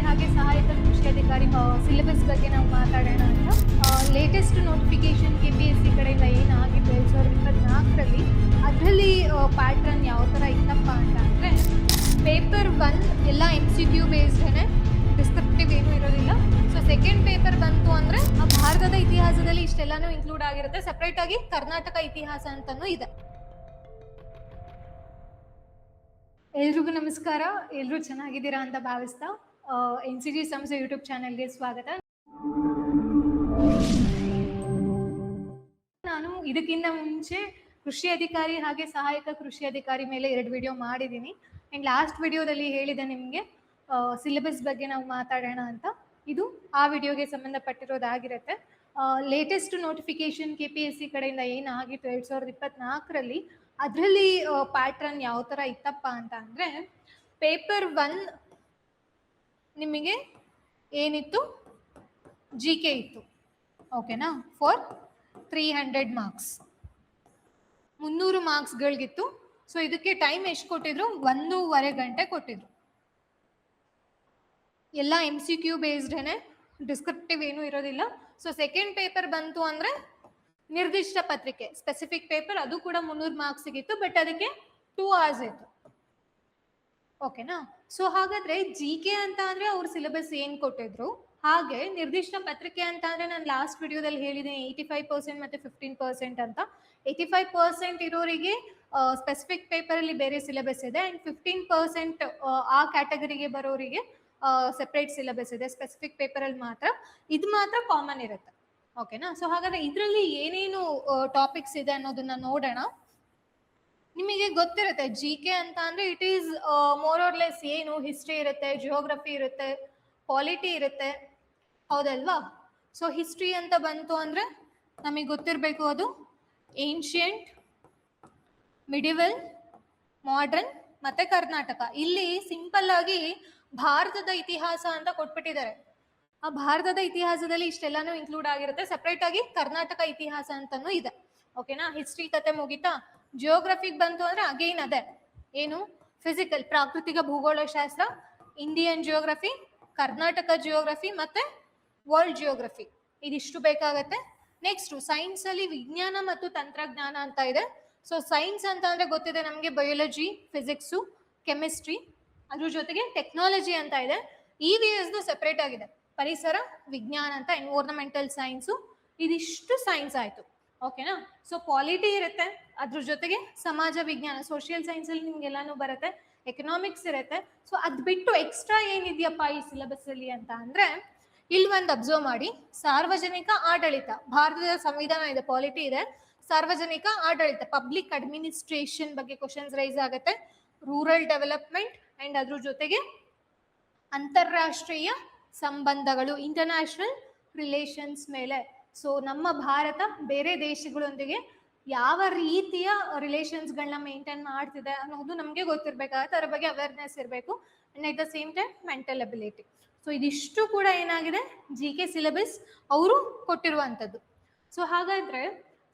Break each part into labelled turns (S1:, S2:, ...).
S1: ಹಾಗೆ ಸಹಾಯಕ ಕೃಷಿ ಅಧಿಕಾರಿ ಸಿಲೆಬಸ್ ಬಗ್ಗೆ ನಾವು ಮಾತಾಡೋಣ ಅಂತ. ಲೇಟೆಸ್ಟ್ ನೋಟಿಫಿಕೇಶನ್ KPSC ಕಡೆಯಿಂದ ಏನಾಗಿತ್ತು 2024ರಲ್ಲಿ, ಅದರಲ್ಲಿ ಪ್ಯಾಟ್ರನ್ ಯಾವ ಥರ ಇತ್ತಪ್ಪ ಅಂತ ಅಂದರೆ, ಪೇಪರ್ 1 ಎಲ್ಲ MCQ ಬೇಸ್ಡೇ, ಡಿಸ್ಕ್ರಿಪ್ಟಿವ್ ಏನೂ ಇರೋದಿಲ್ಲ. ಸೊ ಸೆಕೆಂಡ್ ಪೇಪರ್ ಬಂತು ಅಂದರೆ ಭಾರತದ ಇತಿಹಾಸದಲ್ಲಿ ಇಷ್ಟೆಲ್ಲನೂ ಇನ್ಕ್ಲೂಡ್ ಆಗಿರುತ್ತೆ. ಸಪ್ರೇಟಾಗಿ ಕರ್ನಾಟಕ ಇತಿಹಾಸ ಅಂತಲೂ ಇದೆ. ಎಲ್ರಿಗೂ ನಮಸ್ಕಾರ. ಎಲ್ಲರೂ ಚೆನ್ನಾಗಿದ್ದೀರಾ ಅಂತ ಭಾವಿಸ್ತಾ NCG ಸಂಸ್ಥೆ ಯೂಟ್ಯೂಬ್ ಚಾನೆಲ್ಗೆ ಸ್ವಾಗತ. ನಾನು ಇದಕ್ಕಿಂತ ಮುಂಚೆ ಕೃಷಿ ಅಧಿಕಾರಿ ಹಾಗೆ ಸಹಾಯಕ ಕೃಷಿ ಅಧಿಕಾರಿ ಮೇಲೆ 2 ವಿಡಿಯೋ ಮಾಡಿದ್ದೀನಿ. ಆ್ಯಂಡ್ ಲಾಸ್ಟ್ ವಿಡಿಯೋದಲ್ಲಿ ಹೇಳಿದೆ ನಿಮಗೆ ಸಿಲೆಬಸ್ ಬಗ್ಗೆ ನಾವು ಮಾತಾಡೋಣ ಅಂತ. ಇದು ಆ ವಿಡಿಯೋಗೆ ಸಂಬಂಧಪಟ್ಟಿರೋದಾಗಿರುತ್ತೆ. ಲೇಟೆಸ್ಟ್ ನೋಟಿಫಿಕೇಶನ್ KPSC ಕಡೆಯಿಂದ ಏನಾಗಿತ್ತು 2024ರಲ್ಲಿ, ಅದರಲ್ಲಿ ಪ್ಯಾಟ್ರನ್ ಯಾವ ಥರ ಇತ್ತಪ್ಪ ಅಂತ ಅಂದರೆ, ಪೇಪರ್ 1 ನಿಮಗೆ ಏನಿತ್ತು, GK ಇತ್ತು. ಓಕೆನಾ? For 300 marks, 300 ಮಾರ್ಕ್ಸ್ಗಳಿಗಿತ್ತು. ಸೊ ಇದಕ್ಕೆ ಟೈಮ್ ಎಷ್ಟು ಕೊಟ್ಟಿದ್ರು? 1.5 ಗಂಟೆ ಕೊಟ್ಟಿದ್ರು. ಎಲ್ಲ MCQ ಬೇಸ್ಡೇನೆ, ಡಿಸ್ಕ್ರಿಪ್ಟಿವ್ ಏನೂ ಇರೋದಿಲ್ಲ. ಸೊ ಸೆಕೆಂಡ್ ಪೇಪರ್ ಬಂತು ಅಂದರೆ ನಿರ್ದಿಷ್ಟ ಪತ್ರಿಕೆ, ಸ್ಪೆಸಿಫಿಕ್ ಪೇಪರ್, ಅದು ಕೂಡ 300 ಮಾರ್ಕ್ಸ್ ಸಿಗಿತ್ತು. ಬಟ್ ಅದಕ್ಕೆ 2 hours ಇತ್ತು. ಓಕೆನಾ? ಸೊ ಹಾಗಾದರೆ GK ಅಂತ ಅಂದರೆ ಅವ್ರ ಸಿಲೆಬಸ್ ಏನು ಕೊಟ್ಟಿದ್ರು, ಹಾಗೆ ನಿರ್ದಿಷ್ಟ ಪತ್ರಿಕೆ ಅಂತ ಅಂದರೆ ನಾನು ಲಾಸ್ಟ್ ವಿಡಿಯೋದಲ್ಲಿ ಹೇಳಿದ್ದೀನಿ 85% ಮತ್ತು 15% ಅಂತ. 85% ಇರೋರಿಗೆ ಸ್ಪೆಸಿಫಿಕ್ ಪೇಪರಲ್ಲಿ ಬೇರೆ ಸಿಲೆಬಸ್ ಇದೆ. ಆ್ಯಂಡ್ 15% ಆ ಕ್ಯಾಟಗರಿಗೆ ಬರೋರಿಗೆ ಸೆಪ್ರೇಟ್ ಸಿಲೆಬಸ್ ಇದೆ. ಸ್ಪೆಸಿಫಿಕ್ ಪೇಪರಲ್ಲಿ ಮಾತ್ರ ಇದು ಮಾತ್ರ ಕಾಮನ್ ಇರುತ್ತೆ. ಓಕೆನಾ? ಸೊ ಹಾಗಾದರೆ ಇದರಲ್ಲಿ ಏನೇನು ಟಾಪಿಕ್ಸ್ ಇದೆ ಅನ್ನೋದನ್ನ ನೋಡೋಣ. ನಿಮಗೆ ಗೊತ್ತಿರುತ್ತೆ GK ಅಂತ ಅಂದರೆ it is more or less ಏನು, ಹಿಸ್ಟ್ರಿ ಇರುತ್ತೆ, ಜಿಯೋಗ್ರಫಿ ಇರುತ್ತೆ, ಪಾಲಿಟಿ ಇರುತ್ತೆ, ಹೌದಲ್ವಾ? ಸೊ ಹಿಸ್ಟ್ರಿ ಅಂತ ಬಂತು ಅಂದರೆ ನಮಗೆ ಗೊತ್ತಿರಬೇಕು, ಅದು ಏನ್ಷಿಯಂಟ್, ಮಿಡಿವಲ್, ಮಾಡರ್ನ್ ಮತ್ತು ಕರ್ನಾಟಕ. ಇಲ್ಲಿ ಸಿಂಪಲ್ ಆಗಿ ಭಾರತದ ಇತಿಹಾಸ ಅಂತ ಕೊಟ್ಬಿಟ್ಟಿದ್ದಾರೆ. ಆ ಭಾರತದ ಇತಿಹಾಸದಲ್ಲಿ ಇಷ್ಟೆಲ್ಲಾನು ಇನ್ಕ್ಲೂಡ್ ಆಗಿರುತ್ತೆ. ಸಪ್ರೇಟ್ ಆಗಿ ಕರ್ನಾಟಕ ಇತಿಹಾಸ ಅಂತನೂ ಇದೆ. ಓಕೆನಾ? ಹಿಸ್ಟ್ರಿ ಕತೆ ಮುಗಿತಾ. ಜಿಯೋಗ್ರಫಿಗೆ ಬಂತು ಅಂದರೆ ಅಗೈನ್ ಅದೇ ಏನು, ಫಿಸಿಕಲ್, ಪ್ರಾಕೃತಿಕ ಭೂಗೋಳಶಾಸ್ತ್ರ, ಇಂಡಿಯನ್ ಜಿಯೋಗ್ರಫಿ, ಕರ್ನಾಟಕ ಜಿಯೋಗ್ರಫಿ ಮತ್ತು ವರ್ಲ್ಡ್ ಜಿಯೋಗ್ರಫಿ, ಇದಿಷ್ಟು ಬೇಕಾಗತ್ತೆ. ನೆಕ್ಸ್ಟು ಸೈನ್ಸಲ್ಲಿ ವಿಜ್ಞಾನ ಮತ್ತು ತಂತ್ರಜ್ಞಾನ ಅಂತ ಇದೆ. ಸೊ ಸೈನ್ಸ್ ಅಂತ ಅಂದರೆ ಗೊತ್ತಿದೆ ನಮಗೆ, ಬಯೋಲಜಿ, ಫಿಸಿಕ್ಸು, ಕೆಮಿಸ್ಟ್ರಿ, ಅದ್ರ ಜೊತೆಗೆ ಟೆಕ್ನಾಲಜಿ ಅಂತ ಇದೆ. EVSದು ಸೆಪ್ರೇಟ್ ಆಗಿದೆ, ಪರಿಸರ ವಿಜ್ಞಾನ ಅಂತ, ಎನ್ವೈರ್ನಮೆಂಟಲ್ ಸೈನ್ಸು, ಇದಿಷ್ಟು ಸೈನ್ಸ್ ಆಯಿತು. ಓಕೆನಾ? ಸೊ ಪಾಲಿಟಿ ಇರುತ್ತೆ, ಅದ್ರ ಜೊತೆಗೆ ಸಮಾಜ ವಿಜ್ಞಾನ, ಸೋಷಿಯಲ್ ಸೈನ್ಸಲ್ಲಿ ನಿಮಗೆಲ್ಲಾನು ಬರುತ್ತೆ, ಎಕನಾಮಿಕ್ಸ್ ಇರುತ್ತೆ. ಸೊ ಅದು ಬಿಟ್ಟು ಎಕ್ಸ್ಟ್ರಾ ಏನಿದೆಯಪ್ಪ ಈ ಸಿಲೆಬಸ್ಸಲ್ಲಿ ಅಂತ ಅಂದರೆ, ಇಲ್ಲಿ ಒಂದು ಅಬ್ಸರ್ವ್ ಮಾಡಿ, ಸಾರ್ವಜನಿಕ ಆಡಳಿತ, ಭಾರತದ ಸಂವಿಧಾನ ಇದೆ, ಪಾಲಿಟಿ ಇದೆ, ಸಾರ್ವಜನಿಕ ಆಡಳಿತ, ಪಬ್ಲಿಕ್ ಅಡ್ಮಿನಿಸ್ಟ್ರೇಷನ್ ಬಗ್ಗೆ ಕ್ವಶನ್ಸ್ ರೈಸ್ ಆಗುತ್ತೆ, ರೂರಲ್ ಡೆವಲಪ್ಮೆಂಟ್, ಆ್ಯಂಡ್ ಅದ್ರ ಜೊತೆಗೆ ಅಂತಾರಾಷ್ಟ್ರೀಯ ಸಂಬಂಧಗಳು, ಇಂಟರ್ನ್ಯಾಷನಲ್ ರಿಲೇಷನ್ಸ್ ಮೇಲೆ. ಸೊ ನಮ್ಮ ಭಾರತ ಬೇರೆ ದೇಶಗಳೊಂದಿಗೆ ಯಾವ ರೀತಿಯ ರಿಲೇಷನ್ಸ್ಗಳನ್ನ ಮೇಂಟೈನ್ ಮಾಡ್ತಿದೆ ಅನ್ನೋದು ನಮಗೆ ಗೊತ್ತಿರಬೇಕಾಗುತ್ತೆ. ಅದರ ಬಗ್ಗೆ ಅವೇರ್ನೆಸ್ ಇರಬೇಕು. And at the same time mental ability. So ಇದಿಷ್ಟು ಕೂಡ ಏನಾಗಿದೆ, GK ಸಿಲೆಬಸ್ ಅವರು ಕೊಟ್ಟಿರುವಂಥದ್ದು. ಸೊ ಹಾಗಾದರೆ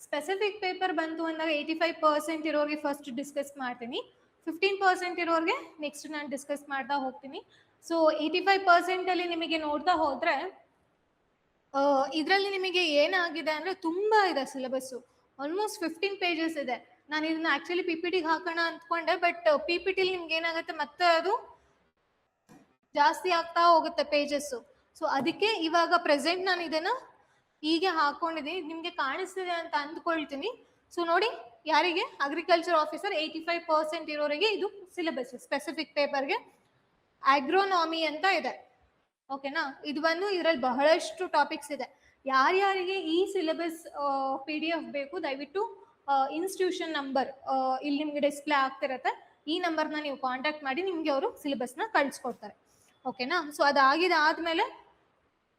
S1: ಸ್ಪೆಸಿಫಿಕ್ ಪೇಪರ್ ಬಂತು ಅಂದಾಗ 85% ಇರೋರಿಗೆ ಫಸ್ಟ್ ಡಿಸ್ಕಸ್ ಮಾಡ್ತೀನಿ, 15% ಇರೋರಿಗೆ ನೆಕ್ಸ್ಟ್ ನಾನು ಡಿಸ್ಕಸ್ ಮಾಡ್ತಾ ಹೋಗ್ತೀನಿ. ಸೊ 85% ನಿಮಗೆ ನೋಡ್ತಾ ಹೋದರೆ ಇದರಲ್ಲಿ ನಿಮಗೆ ಏನಾಗಿದೆ ಅಂದರೆ ತುಂಬ ಇದೆ ಸಿಲೆಬಸ್ಸು. ಆಲ್ಮೋಸ್ಟ್ 15 pages ಇದೆ. ನಾನು ಇದನ್ನ ಆ್ಯಕ್ಚುಲಿ PPTಗೆ ಹಾಕೋಣ ಅಂದ್ಕೊಂಡೆ, ಬಟ್ PPTಲಿ ನಿಮ್ಗೆ ಏನಾಗುತ್ತೆ, ಮತ್ತೆ ಅದು ಜಾಸ್ತಿ ಆಗ್ತಾ ಹೋಗುತ್ತೆ ಪೇಜಸ್ಸು. ಸೊ ಅದಕ್ಕೆ ಇವಾಗ ಪ್ರೆಸೆಂಟ್ ನಾನು ಇದನ್ನು ಹೀಗೆ ಹಾಕ್ಕೊಂಡಿದ್ದೀನಿ, ನಿಮಗೆ ಕಾಣಿಸ್ತಿದೆ ಅಂತ ಅಂದ್ಕೊಳ್ತೀನಿ. ಸೊ ನೋಡಿ, ಯಾರಿಗೆ, ಅಗ್ರಿಕಲ್ಚರ್ ಆಫೀಸರ್ 85% ಇರೋರಿಗೆ ಇದು ಸಿಲೆಬಸ್. ಸ್ಪೆಸಿಫಿಕ್ ಪೇಪರ್ಗೆ ಆಗ್ರೋನಾಮಿ ಅಂತ ಇದೆ. ಓಕೆನಾ? ಇದು ಬಂದು ಇದರಲ್ಲಿ ಬಹಳಷ್ಟು ಟಾಪಿಕ್ಸ್ ಇದೆ. ಯಾರ್ಯಾರಿಗೆ ಈ ಸಿಲೆಬಸ್ PDF ಬೇಕು, ದಯವಿಟ್ಟು ಇನ್ಸ್ಟಿಟ್ಯೂಷನ್ ನಂಬರ್ ಇಲ್ಲಿ ನಿಮಗೆ ಡಿಸ್ಪ್ಲೇ ಆಗ್ತಿರತ್ತೆ, ಈ ನಂಬರ್ನ ನೀವು ಕಾಂಟ್ಯಾಕ್ಟ್ ಮಾಡಿ, ನಿಮಗೆ ಅವರು ಸಿಲೆಬಸ್ನ ಕಳಿಸ್ಕೊಡ್ತಾರೆ. ಓಕೆನಾ? ಸೊ ಅದಾಗಿದ್ದಾದ್ಮೇಲೆ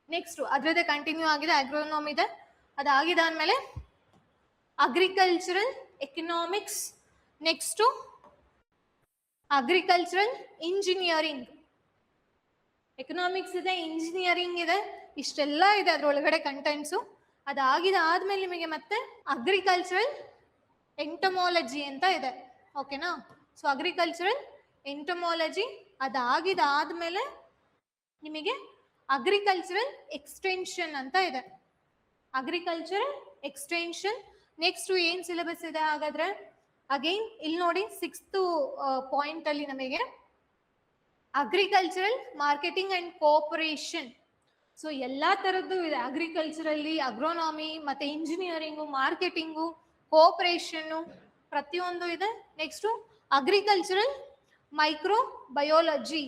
S1: ನೆಕ್ಸ್ಟು ಅದರದ್ದೇ ಕಂಟಿನ್ಯೂ ಆಗಿದೆ, ಆಗ್ರೋನಾಮಿ ಇದೆ. ಅದಾಗಿದ್ದಾದ್ಮೇಲೆ agricultural economics, next agricultural engineering, economics ಇದೆ, ಇಂಜಿನಿಯರಿಂಗ್ ಇದೆ, ಇಷ್ಟೆಲ್ಲ ಇದೆ ಅದರೊಳಗಡೆ ಕಂಟೆಂಟ್ಸು. ಅದಾಗಿದ್ದಾದ್ಮೇಲೆ ನಿಮಗೆ ಮತ್ತೆ ಅಗ್ರಿಕಲ್ಚರಲ್ ಎಂಟಮಾಲಜಿ ಅಂತ ಇದೆ. ಓಕೆನಾ? ಸೊ ಅಗ್ರಿಕಲ್ಚರಲ್ ಎಂಟಮಾಲಜಿ ಅದಾಗಿದ್ದಾದ್ಮೇಲೆ ನಿಮಗೆ ಅಗ್ರಿಕಲ್ಚರಲ್ ಎಕ್ಸ್ಟೆನ್ಷನ್ ಅಂತ ಇದೆ. ಅಗ್ರಿಕಲ್ಚರಲ್ ಎಕ್ಸ್ಟೆನ್ಷನ್ ನೆಕ್ಸ್ಟ್ ಏನ್ ಸಿಲೆಬಸ್ ಇದೆ ಹಾಗಾದ್ರೆ? ಅಗೈನ್ ಇಲ್ಲಿ ನೋಡಿ 6th ಪಾಯಿಂಟ್ ಅಲ್ಲಿ ನಮಗೆ agricultural marketing and cooperation. So ಎಲ್ಲಾ ತರದ್ದು ಇದೆ ಅಗ್ರಿಕಲ್ಚರಲ್ಲಿ, ಅಗ್ರೋನಾಮಿ ಮತ್ತೆ ಇಂಜಿನಿಯರಿಂಗು, ಮಾರ್ಕೆಟಿಂಗು, ಕೋಆಪರೇಷನ್ ಪ್ರತಿಯೊಂದು ಇದೆ. Next agricultural micro biology.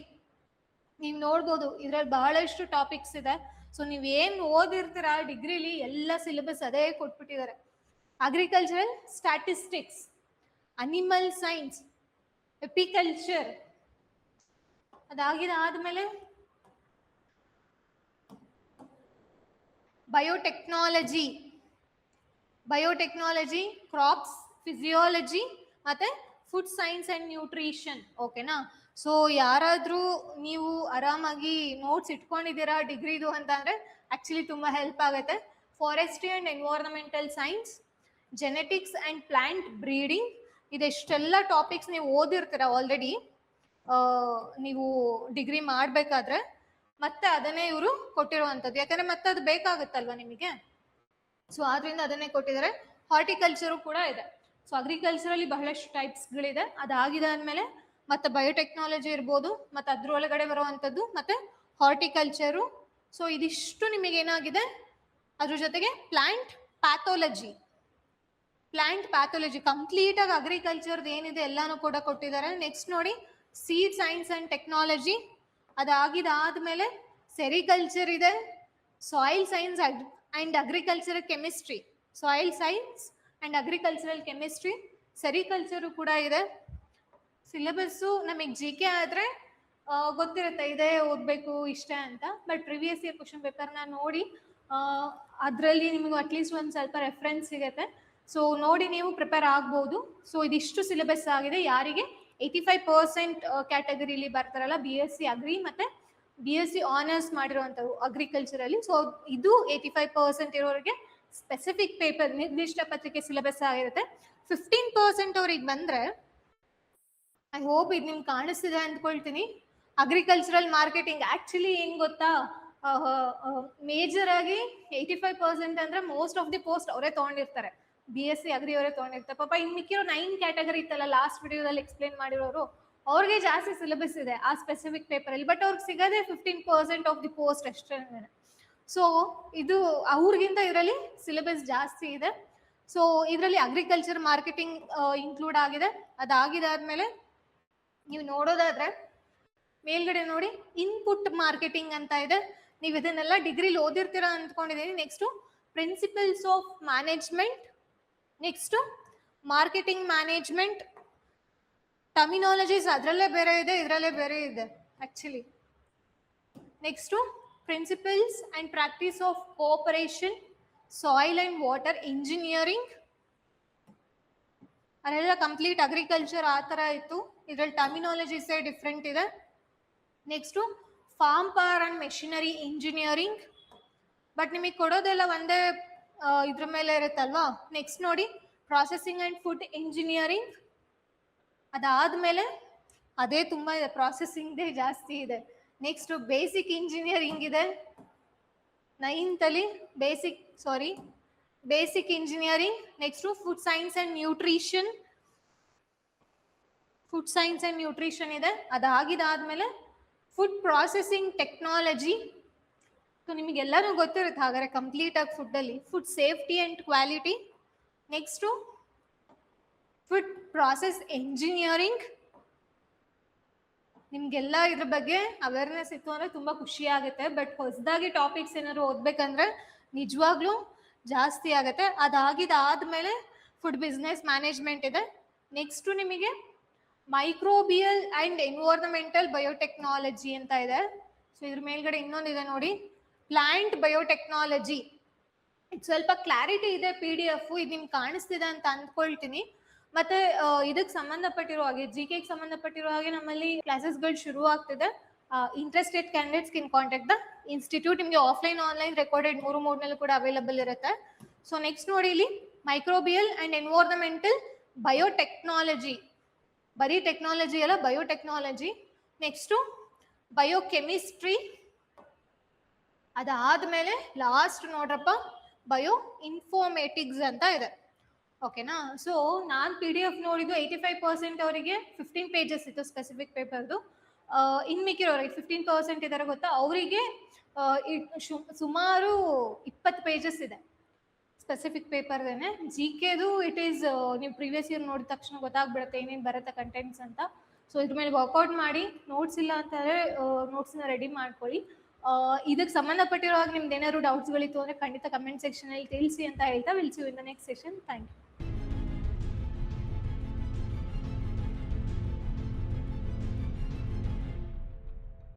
S1: ನೀವು ನೋಡ್ಬೋದು ಇದ್ರಲ್ಲಿ ಬಹಳಷ್ಟು ಟಾಪಿಕ್ಸ್ ಇದೆ. ಸೊ ನೀವೇನ್ ಓದಿರ್ತೀರ ಡಿಗ್ರಿಲಿ ಎಲ್ಲ ಸಿಲೆಬಸ್ ಅದೇ ಕೊಟ್ಬಿಟ್ಟಿದ್ದಾರೆ. Agricultural statistics, animal science, apiculture, ಅದಾದ್ಮೇಲೆ ಬಯೋಟೆಕ್ನಾಲಜಿ, ಕ್ರಾಪ್ಸ್ ಫಿಸಿಯಾಲಜಿ ಮತ್ತೆ ಫುಡ್ ಸೈನ್ಸ್ ಅಂಡ್ ನ್ಯೂಟ್ರಿಷನ್. ಓಕೆನಾ? ಸೊ ಯಾರಾದ್ರೂ ನೀವು ಆರಾಮಾಗಿ ನೋಟ್ಸ್ ಇಟ್ಕೊಂಡಿದ್ದೀರಾ ಡಿಗ್ರಿದು ಅಂತ ಅಂದ್ರೆ ಆಕ್ಚುಲಿ ತುಂಬಾ ಹೆಲ್ಪ್ ಆಗುತ್ತೆ. Forestry and environmental science, genetics and plant breeding, ಇದೆಷ್ಟೆಲ್ಲ ಟಾಪಿಕ್ಸ್ ನೀವು ಓದಿರ್ತೀರ ಆಲ್ರೆಡಿ ನೀವು ಡಿಗ್ರಿ ಮಾಡ್ಬೇಕಾದ್ರೆ. ಮತ್ತೆ ಅದನ್ನೇ ಇವರು ಕೊಟ್ಟಿರುವಂತದ್ದು, ಯಾಕಂದ್ರೆ ಮತ್ತೆ ಅದು ಬೇಕಾಗುತ್ತಲ್ವಾ ನಿಮಗೆ. ಸೊ ಆದ್ರಿಂದ ಅದನ್ನೇ ಕೊಟ್ಟಿದ್ದಾರೆ. ಹಾರ್ಟಿಕಲ್ಚರು ಕೂಡ ಇದೆ. ಸೊ ಅಗ್ರಿಕಲ್ಚರಲ್ಲಿ ಬಹಳಷ್ಟು ಟೈಪ್ಸ್ಗಳಿದೆ. ಅದಾಗಿದಾದ್ಮೇಲೆ ಮತ್ತೆ ಬಯೋಟೆಕ್ನಾಲಜಿ ಇರ್ಬೋದು, ಮತ್ತೆ ಅದ್ರೊಳಗಡೆ ಬರುವಂಥದ್ದು ಮತ್ತೆ ಹಾರ್ಟಿಕಲ್ಚರು. ಸೊ ಇದಿಷ್ಟು ನಿಮಗೆ ಏನಾಗಿದೆ, ಅದ್ರ ಜೊತೆಗೆ ಪ್ಲಾಂಟ್ ಪ್ಯಾಥೋಲಜಿ ಕಂಪ್ಲೀಟ್ ಆಗಿ ಅಗ್ರಿಕಲ್ಚರ್ದು ಏನಿದೆ ಎಲ್ಲಾನು ಕೂಡ ಕೊಟ್ಟಿದ್ದಾರೆ. ನೆಕ್ಸ್ಟ್ ನೋಡಿ ಸೀಡ್ ಸೈನ್ಸ್ ಅಂಡ್ ಟೆಕ್ನಾಲಜಿ, ಅದಾಗಿದಾದ್ಮೇಲೆ ಸೆರಿಕಲ್ಚರ್ ಇದೆ, soil science and agriculture chemistry, sericulture ಕೂಡ ಇದೆ. ಸಿಲೆಬಸ್ಸು ನಮಗೆ GK ಆದ್ರೆ ಗೊತ್ತಿರುತ್ತೆ ಇದೇ ಓದಬೇಕು ಇಷ್ಟ ಅಂತ. ಬಟ್ ಪ್ರಿವಿಯಸ್ ಇಯರ್ ಕ್ವಶನ್ ಪೇಪರ್ನ ನೋಡಿ ಅದರಲ್ಲಿ ನಿಮಗೆ ಅಟ್ಲೀಸ್ಟ್ ಒಂದು ಸ್ವಲ್ಪ ರೆಫರೆನ್ಸ್ ಸಿಗುತ್ತೆ. ಸೊ ನೋಡಿ ನೀವು ಪ್ರಿಪೇರ್ ಆಗ್ಬೋದು. ಸೊ ಇದಿಷ್ಟು ಸಿಲೆಬಸ್ ಆಗಿದೆ. ಯಾರಿಗೆ 85% ಕ್ಯಾಟಗರಿಲಿ ಬರ್ತಾರಲ್ಲ BSc ಅಗ್ರಿ ಮತ್ತೆ BSc ಆನರ್ಸ್ ಮಾಡಿರುವಂಥವು ಅಗ್ರಿಕಲ್ಚರಲ್ಲಿ. ಸೊ ಇದು 85% ಇರೋರಿಗೆ ಸ್ಪೆಸಿಫಿಕ್ ಪೇಪರ್ ನಿರ್ದಿಷ್ಟ ಪತ್ರಿಕೆ ಸಿಲೆಬಸ್ ಆಗಿರುತ್ತೆ. 15% ಅವ್ರಿಗೆ ಬಂದ್ರೆ ಐ ಹೋಪ್ ಇದು ನಿಮ್ಗೆ ಕಾಣಿಸ್ತಿದೆ ಅಂದ್ಕೊಳ್ತೀನಿ. ಅಗ್ರಿಕಲ್ಚರಲ್ ಮಾರ್ಕೆಟಿಂಗ್ ಆಕ್ಚುಲಿ ಏನ್ ಗೊತ್ತಾ, ಮೇಜರ್ ಆಗಿ 85% ಅಂದ್ರೆ ಮೋಸ್ಟ್ ಆಫ್ ದಿ ಪೋಸ್ಟ್ ಅವರೇ ತಗೊಂಡಿರ್ತಾರೆ, BSc ಅಗ್ರಿ ಅವರೇ ತಗೊಂಡಿರ್ತಾರೆ. ಪಾಪ ಇನ್ ಮಿಕ್ಕಿರೋ 9 ಕ್ಯಾಟಗರಿ ಇತ್ತಲ್ಲ ಲಾಸ್ಟ್ ವಿಡಿಯೋದಲ್ಲಿ ಎಕ್ಸ್ಪ್ಲೇನ್ ಮಾಡಿರೋರು, ಅವ್ರಿಗೆ ಜಾಸ್ತಿ ಸಿಲೆಬಸ್ ಇದೆ ಆ ಸ್ಪೆಸಿಫಿಕ್ ಪೇಪರ್ ಅಲ್ಲಿ. ಬಟ್ ಅವ್ರಿಗೆ ಸಿಗದೆ 15% ಆಫ್ ದಿ ಪೋಸ್ಟ್ ಅಷ್ಟೇ. ಸೊ ಇದು ಅವ್ರಿಗಿಂತ ಇದರಲ್ಲಿ ಸಿಲೆಬಸ್ ಜಾಸ್ತಿ ಇದೆ. ಸೊ ಇದರಲ್ಲಿ ಅಗ್ರಿಕಲ್ಚರ್ ಮಾರ್ಕೆಟಿಂಗ್ ಇನ್ಕ್ಲೂಡ್ ಆಗಿದೆ. ಅದಾಗಿದಾದ್ಮೇಲೆ ನೀವು ನೋಡೋದಾದ್ರೆ ಮೇಲ್ಗಡೆ ನೋಡಿ ಇನ್ಪುಟ್ ಮಾರ್ಕೆಟಿಂಗ್ ಅಂತ ಇದೆ. ನೀವು ಇದನ್ನೆಲ್ಲ ಡಿಗ್ರಿಲಿ ಓದಿರ್ತೀರಾ ಅಂದ್ಕೊಂಡಿದ್ದೀನಿ. Next principles of management, next marketing management, terminologies ಅದರಲ್ಲೇ ಬೇರೆ ಇದೆ, ಇದರಲ್ಲೇ ಬೇರೆ ಇದೆ actually. Next principles and practice of cooperation, soil and water engineering, ಅದೆಲ್ಲ ಕಂಪ್ಲೀಟ್ ಅಗ್ರಿಕಲ್ಚರ್ ಆ ಥರ ಇತ್ತು. ಇದರಲ್ಲಿ ಟರ್ಮಿನಾಲಜೀಸ್ ಡಿಫ್ರೆಂಟ್ ಇದೆ. Next farm power and machinery engineering, but ನಿಮಗೆ ಕೊಡೋದೆಲ್ಲ ಒಂದೇ ಇದ್ರ ಮೇಲೆ ಇರುತ್ತಲ್ವಾ. ನೆಕ್ಸ್ಟ್ ನೋಡಿ ಪ್ರಾಸೆಸಿಂಗ್ ಅಂಡ್ ಫುಡ್ ಇಂಜಿನಿಯರಿಂಗ್, ಅದಾದ್ಮೇಲೆ ಅದೇ ತುಂಬ ಇದೆ, ಪ್ರಾಸೆಸಿಂಗ್ದೇ ಜಾಸ್ತಿ ಇದೆ. ನೆಕ್ಸ್ಟ್ ಬೇಸಿಕ್ ಇಂಜಿನಿಯರಿಂಗ್ ಇದೆ 9th ಅಲ್ಲಿ, basic engineering. Next food science and nutrition ಇದೆ. ಅದಾಗಿದಾದ್ಮೇಲೆ ಫುಡ್ ಪ್ರಾಸೆಸಿಂಗ್ ಟೆಕ್ನಾಲಜಿ. ಸೊ ನಿಮಗೆಲ್ಲರೂ ಗೊತ್ತಿರುತ್ತೆ ಹಾಗಾದ್ರೆ ಕಂಪ್ಲೀಟ್ ಆಗಿ ಫುಡ್ಡಲ್ಲಿ food safety and quality. Next food process engineering. ನಿಮ್ಗೆಲ್ಲ ಇದ್ರ ಬಗ್ಗೆ ಅವೇರ್ನೆಸ್ ಇತ್ತು ಅಂದ್ರೆ ತುಂಬಾ ಖುಷಿ ಆಗುತ್ತೆ. ಬಟ್ ಹೊಸದಾಗಿ ಟಾಪಿಕ್ಸ್ ಏನಾದ್ರು ಓದ್ಬೇಕಂದ್ರೆ ನಿಜವಾಗ್ಲೂ ಜಾಸ್ತಿ ಆಗುತ್ತೆ. ಅದಾಗಿದಾದ್ಮೇಲೆ ಫುಡ್ ಬಿಸ್ನೆಸ್ ಮ್ಯಾನೇಜ್ಮೆಂಟ್ ಇದೆ. ನೆಕ್ಸ್ಟ್ ನಿಮಗೆ ಮೈಕ್ರೋಬಿಯಲ್ ಅಂಡ್ ಎನ್ವೈರನ್ಮೆಂಟಲ್ ಬಯೋಟೆಕ್ನಾಲಜಿ ಅಂತ ಇದೆ. ಸೊ ಇದ್ರ ಮೇಲ್ಗಡೆ ಇನ್ನೊಂದಿದೆ ನೋಡಿ, ಪ್ಲಾಂಟ್ ಬಯೋಟೆಕ್ನಾಲಜಿ. ಇದು ಸ್ವಲ್ಪ ಕ್ಲಾರಿಟಿ ಇದೆ PDF, ಇದು ನಿಮ್ಗೆ ಕಾಣಿಸ್ತಿದೆ ಅಂತ ಅಂದ್ಕೊಳ್ತೀನಿ. ಮತ್ತೆ ಇದಕ್ಕೆ ಸಂಬಂಧಪಟ್ಟಿರೋ ಹಾಗೆ GKಗೆ ಸಂಬಂಧಪಟ್ಟಿರೋ ಹಾಗೆ ನಮ್ಮಲ್ಲಿ ಕ್ಲಾಸಸ್ಗಳು ಶುರು ಆಗ್ತಿದೆ. Interested candidates can contact the institute. ನಿಮಗೆ ಆಫ್ಲೈನ್ ಆನ್ಲೈನ್ ರೆಕಾರ್ಡೆಡ್ 3 ಮೋಡ್ನಲ್ಲೂ ಕೂಡ ಅವೈಲಬಲ್ ಇರುತ್ತೆ. ಸೊ ನೆಕ್ಸ್ಟ್ ನೋಡಿ ಇಲ್ಲಿ ಮೈಕ್ರೋಬಿಯಲ್ ಅಂಡ್ ಎನ್ವೈರನ್ಮೆಂಟಲ್ ಬಯೋಟೆಕ್ನಾಲಜಿ, ಬರೀ ಟೆಕ್ನಾಲಜಿ ಅಲ್ಲ ಬಯೋಟೆಕ್ನಾಲಜಿ. ನೆಕ್ಸ್ಟು ಬಯೋಕೆಮಿಸ್ಟ್ರಿ, ಅದಾದ್ಮೇಲೆ ಲಾಸ್ಟ್ ನೋಡ್ರಪ್ಪ ಬಯೋ ಇನ್ಫಾರ್ಮೇಟಿಕ್ಸ್ ಅಂತ ಇದೆ. ಓಕೆನಾ? ಸೊ ನಾನು PDF ನೋಡಿದ್ದು 85% ಅವರಿಗೆ 15 ಪೇಜಸ್ ಇತ್ತು ಸ್ಪೆಸಿಫಿಕ್ ಪೇಪರ್ದು. ಇನ್ ಮಿಕ್ಕಿರೋರಿಗೆ 15% ಇದಾರೆ ಗೊತ್ತಾ, ಅವರಿಗೆ ಸುಮಾರು 20 ಪೇಜಸ್ ಇದೆ ಸ್ಪೆಸಿಫಿಕ್ ಪೇಪರ್ದೇನೆ. GKದು ಇಟ್ ಈಸ್ ನೀವು ಪ್ರೀವಿಯಸ್ ಇಯರ್ ನೋಡಿದ ತಕ್ಷಣ ಗೊತ್ತಾಗ್ಬಿಡುತ್ತೆ ಏನೇನು ಬರುತ್ತೆ ಕಂಟೆಂಟ್ಸ್ ಅಂತ. ಸೊ ಇದ್ರ ಮೇಲೆ ವರ್ಕೌಟ್ ಮಾಡಿ, ನೋಟ್ಸ್ ಇಲ್ಲ ಅಂತಂದರೆ ನೋಟ್ಸ್ನ ರೆಡಿ ಮಾಡ್ಕೊಳ್ಳಿ. ಇದಕ್ಕೆ ಸಂಬಂಧಪಟ್ಟಿರುವಾಗ ನಿಮ್ದು ಏನಾದ್ರು ಡೌಟ್ಸ್ಗಳಿತ್ತು ಅಂದರೆ ಖಂಡಿತ ಕಮೆಂಟ್ ಸೆಕ್ಷನಲ್ಲಿ ತಿಳಿಸಿ ಅಂತ ಹೇಳ್ತಾ will see you in the next session. Thank you.